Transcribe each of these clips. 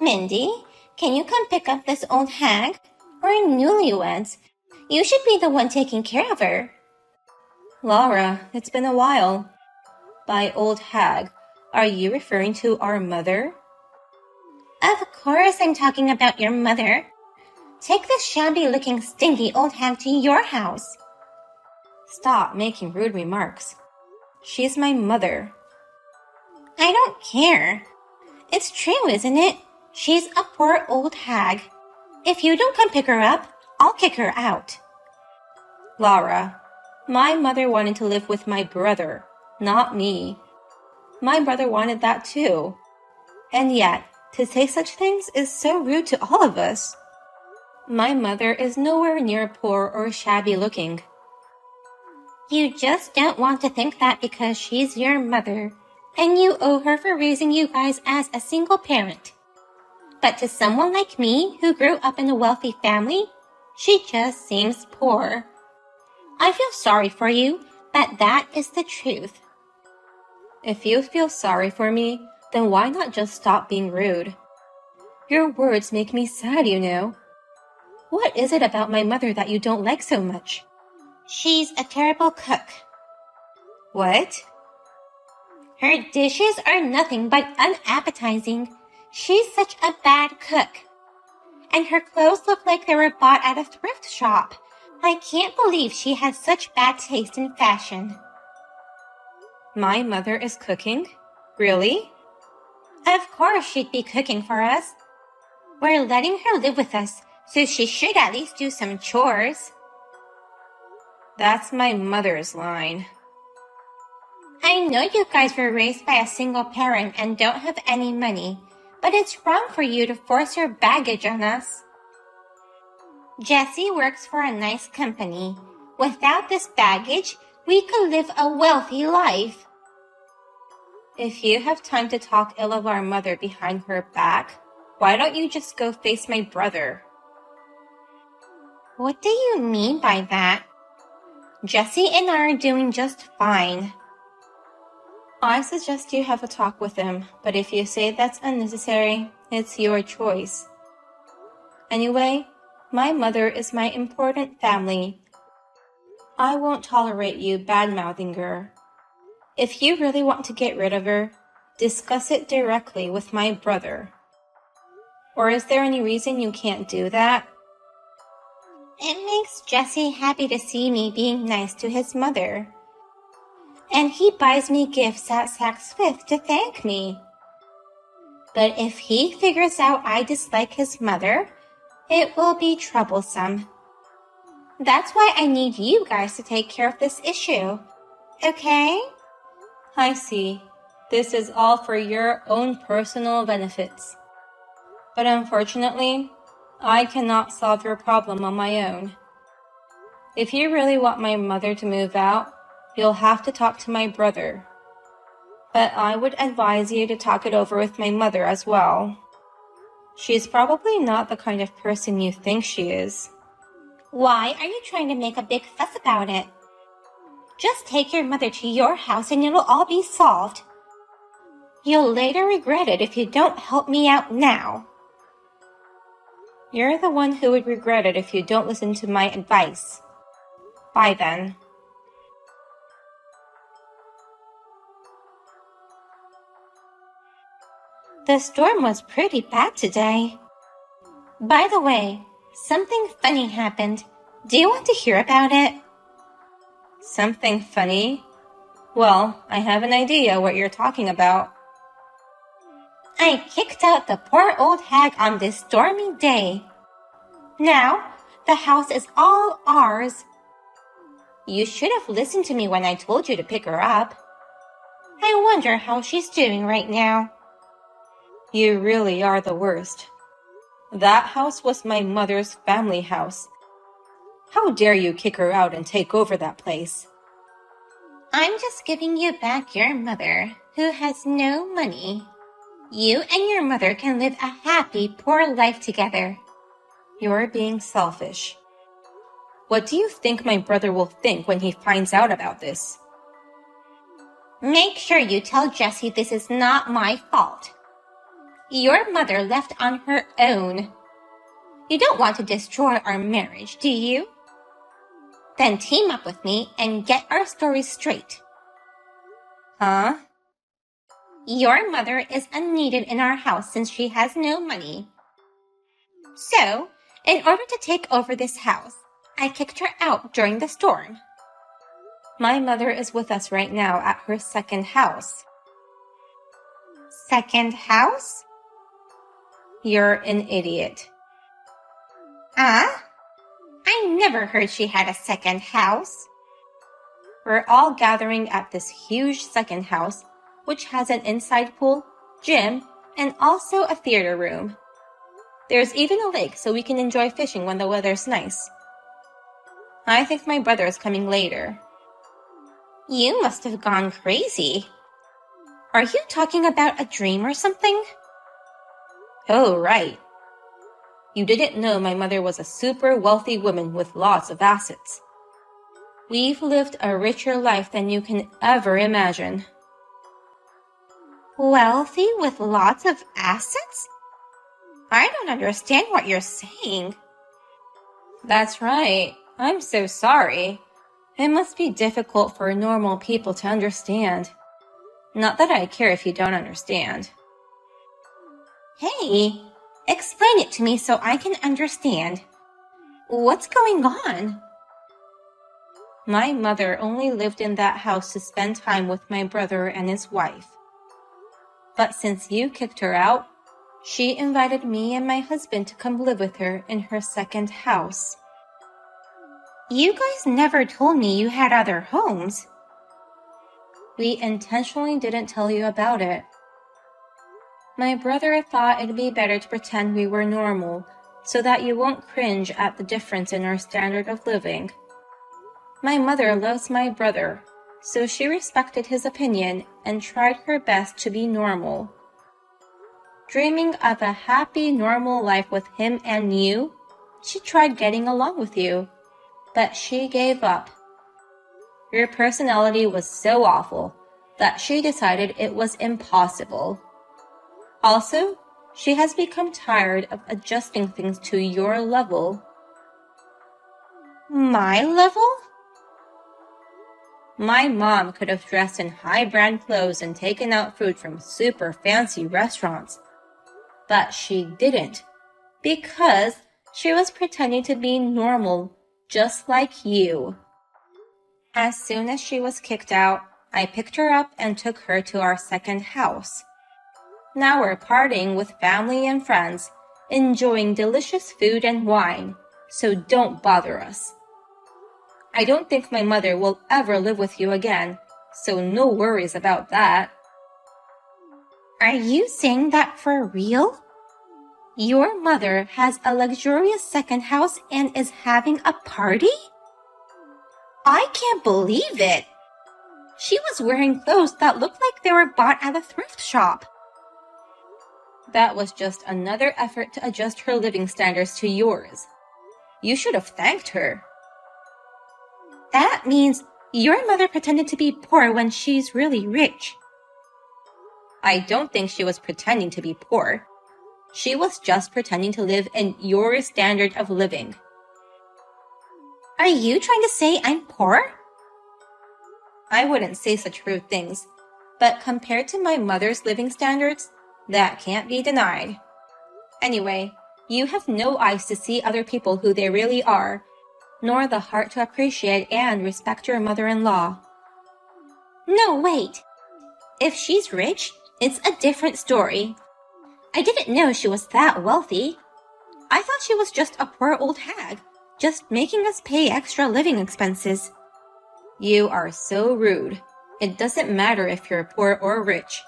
Mindy, can you come pick up this old hag? We're newlyweds. You should be the one taking care of her. Laura, it's been a while. By old hag, are you referring to our mother? Of course I'm talking about your mother. Take this shabby-looking, stinky old hag to your house. Stop making rude remarks. She's my mother. I don't care. It's true, isn't it? She's a poor old hag. If you don't come pick her up, I'll kick her out. Laura, my mother wanted to live with my brother, not me. My brother wanted that too. And yet, to say such things is so rude to all of us. My mother is nowhere near poor or shabby looking. You just don't want to think that because she's your mother, and you owe her for raising you guys as a single parent. But to someone like me who grew up in a wealthy family, she just seems poor. I feel sorry for you, but that is the truth. If you feel sorry for me, then why not just stop being rude? Your words make me sad, you know. What is it about my mother that you don't like so much? She's a terrible cook. What? Her dishes are nothing but unappetizing. She's such a bad cook. And her clothes look like they were bought at a thrift shop. I can't believe she has such bad taste in fashion. My mother is cooking? Really? Of course she'd be cooking for us. We're letting her live with us, so she should at least do some chores. That's my mother's line. I know you guys were raised by a single parent and don't have any money, but it's wrong for you to force your baggage on us. Jessie works for a nice company. Without this baggage, we could live a wealthy life. If you have time to talk ill of our mother behind her back, why don't you just go face my brother? What do you mean by that? Jessie and I are doing just fine. I suggest you have a talk with him, but if you say that's unnecessary, it's your choice. Anyway, my mother is my important family. I won't tolerate you bad-mouthing her. If you really want to get rid of her, discuss it directly with my brother. Or is there any reason you can't do that? It makes Jessie happy to see me being nice to his mother. And he buys me gifts at Saks Fifth to thank me. But if he figures out I dislike his mother, it will be troublesome. That's why I need you guys to take care of this issue. Okay? I see. This is all for your own personal benefits. But unfortunately, I cannot solve your problem on my own. If you really want my mother to move out, you'll have to talk to my brother. But I would advise you to talk it over with my mother as well. She's probably not the kind of person you think she is. Why are you trying to make a big fuss about it? Just take your mother to your house and it'll all be solved. You'll later regret it if you don't help me out now. You're the one who would regret it if you don't listen to my advice. Bye then. The storm was pretty bad today. By the way, something funny happened. Do you want to hear about it? Something funny? Well, I have an idea what you're talking about. I kicked out the poor old hag on this stormy day. Now, the house is all ours. You should have listened to me when I told you to pick her up. I wonder how she's doing right now. You really are the worst. That house was my mother's family house. How dare you kick her out and take over that place? I'm just giving you back your mother, who has no money. You and your mother can live a happy, poor life together. You're being selfish. What do you think my brother will think when he finds out about this? Make sure you tell Jessie this is not my fault. your mother left on her own. You don't want to destroy our marriage, do you? Then team up with me and get our story straight. Huh? Your mother is unneeded in our house since she has no money. So, in order to take over this house, I kicked her out during the storm. My mother is with us right now at her second house. Second house? You're an idiot. I never heard she had a second house. We're all gathering at this huge second house, which has an inside pool, gym, and also a theater room. There's even a lake so we can enjoy fishing when the weather's nice. I think my brother is coming later. You must have gone crazy. Are you talking about a dream or something? Oh, right. You didn't know my mother was a super wealthy woman with lots of assets. We've lived a richer life than you can ever imagine. Wealthy with lots of assets? I don't understand what you're saying. That's right. I'm so sorry. It must be difficult for normal people to understand. Not that I care if you don't understand. Hey, explain it to me so I can understand. What's going on? My mother only lived in that house to spend time with my brother and his wife. But since you kicked her out, she invited me and my husband to come live with her in her second house. You guys never told me you had other homes. We intentionally didn't tell you about it. My brother thought it'd be better to pretend we were normal so that you won't cringe at the difference in our standard of living. My mother loves my brother, so she respected his opinion and tried her best to be normal. Dreaming of a happy, normal life with him and you, she tried getting along with you, but she gave up. Your personality was so awful that she decided it was impossible. Also, she has become tired of adjusting things to your level. My level? My mom could have dressed in high-brand clothes and taken out food from super fancy restaurants. But she didn't, because she was pretending to be normal, just like you. As soon as she was kicked out, I picked her up and took her to our second house. Now we're partying with family and friends, enjoying delicious food and wine, so don't bother us. I don't think my mother will ever live with you again, so no worries about that. Are you saying that for real? Your mother has a luxurious second house and is having a party? I can't believe it. She was wearing clothes that looked like they were bought at a thrift shop. That was just another effort to adjust her living standards to yours. You should have thanked her. That means your mother pretended to be poor when she's really rich. I don't think she was pretending to be poor. She was just pretending to live in your standard of living. Are you trying to say I'm poor? I wouldn't say such rude things, but compared to my mother's living standards, that can't be denied. Anyway, you have no eyes to see other people who they really are, nor the heart to appreciate and respect your mother-in-law. No, wait. If she's rich, it's a different story. I didn't know she was that wealthy. I thought she was just a poor old hag, just making us pay extra living expenses. You are so rude. It doesn't matter if you're poor or rich.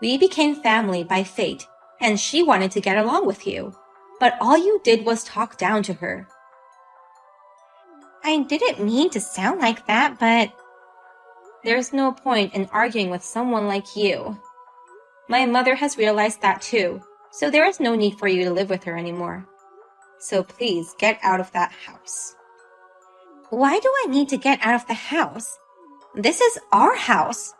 We became family by fate, and she wanted to get along with you, but all you did was talk down to her. I didn't mean to sound like that, but... There's no point in arguing with someone like you. My mother has realized that too, so there is no need for you to live with her anymore. So please get out of that house. Why do I need to get out of the house? This is our house.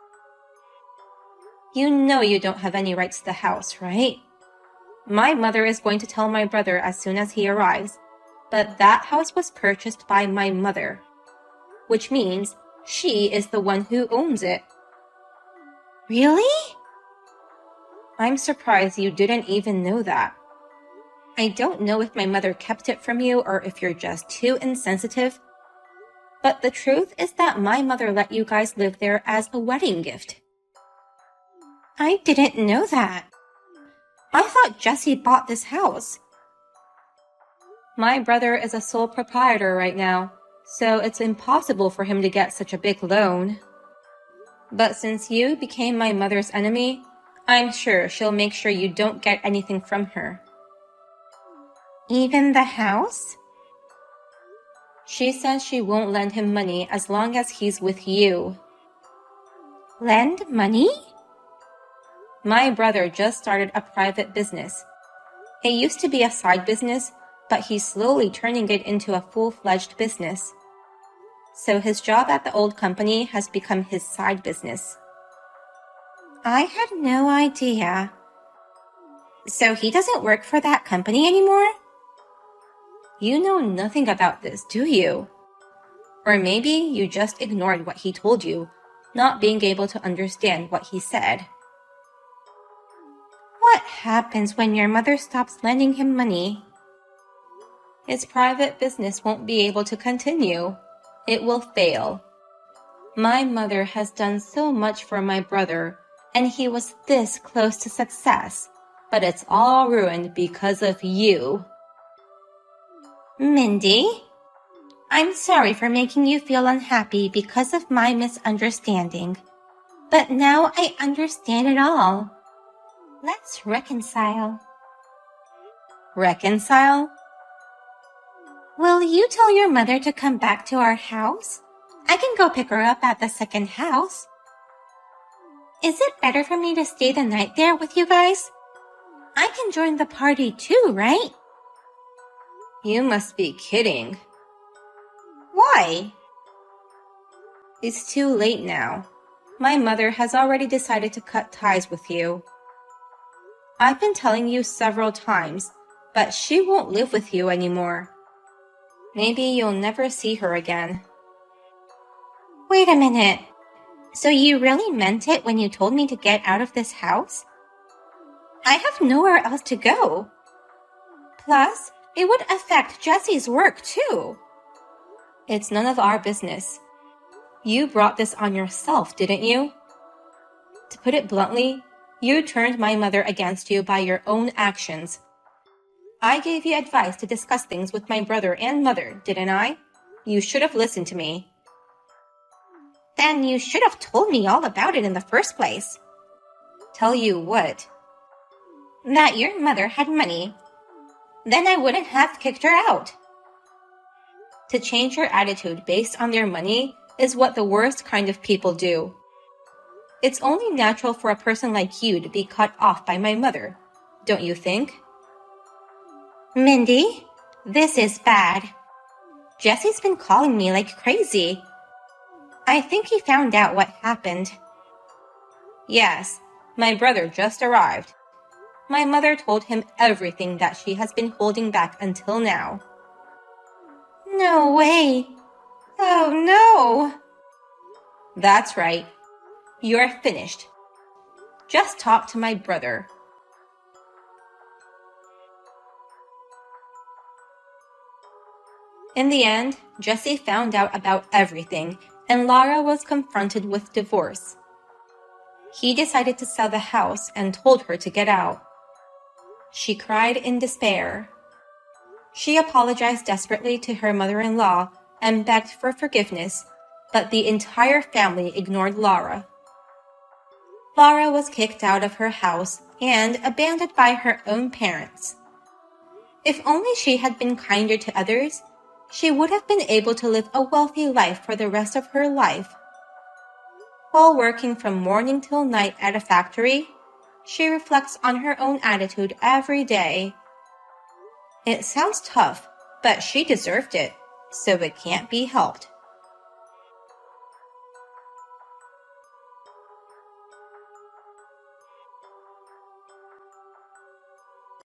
You know you don't have any rights to the house, right? My mother is going to tell my brother as soon as he arrives, but that house was purchased by my mother, which means she is the one who owns it. Really? I'm surprised you didn't even know that. I don't know if my mother kept it from you or if you're just too insensitive, but the truth is that my mother let you guys live there as a wedding gift. I didn't know that. I thought Jesse bought this house. My brother is a sole proprietor right now, so it's impossible for him to get such a big loan. But since you became my mother's enemy, I'm sure she'll make sure you don't get anything from her. Even the house? She says she won't lend him money as long as he's with you. Lend money? My brother just started a private business. It used to be a side business, but he's slowly turning it into a full-fledged business. So his job at the old company has become his side business. I had no idea. So he doesn't work for that company anymore? You know nothing about this, do you? Or maybe you just ignored what he told you, not being able to understand what he said. What happens when your mother stops lending him money? His private business won't be able to continue. It will fail. My mother has done so much for my brother, and he was this close to success, but it's all ruined because of you. Mindy, I'm sorry for making you feel unhappy because of my misunderstanding, but now I understand it all. Let's reconcile. Reconcile? Will you tell your mother to come back to our house? I can go pick her up at the second house. Is it better for me to stay the night there with you guys? I can join the party too, right? You must be kidding. Why? It's too late now. My mother has already decided to cut ties with you. I've been telling you several times, but she won't live with you anymore. Maybe you'll never see her again. Wait a minute. So you really meant it when you told me to get out of this house? I have nowhere else to go. Plus, it would affect Jesse's work too. It's none of our business. You brought this on yourself, didn't you? To put it bluntly, you turned my mother against you by your own actions. I gave you advice to discuss things with my brother and mother, didn't I? You should have listened to me. Then you should have told me all about it in the first place. Tell you what? That your mother had money. Then I wouldn't have kicked her out. To change your attitude based on their money is what the worst kind of people do. It's only natural for a person like you to be cut off by my mother, don't you think? Mindy, this is bad. Jesse's been calling me like crazy. I think he found out what happened. Yes, my brother just arrived. My mother told him everything that she has been holding back until now. No way. Oh no. That's right. You're finished. Just talk to my brother. In the end, Jesse found out about everything, and Lara was confronted with divorce. He decided to sell the house and told her to get out. She cried in despair. She apologized desperately to her mother-in-law and begged for forgiveness, but the entire family ignored Lara. Lara was kicked out of her house and abandoned by her own parents. If only she had been kinder to others, she would have been able to live a wealthy life for the rest of her life. While working from morning till night at a factory, she reflects on her own attitude every day. It sounds tough, but she deserved it, so it can't be helped.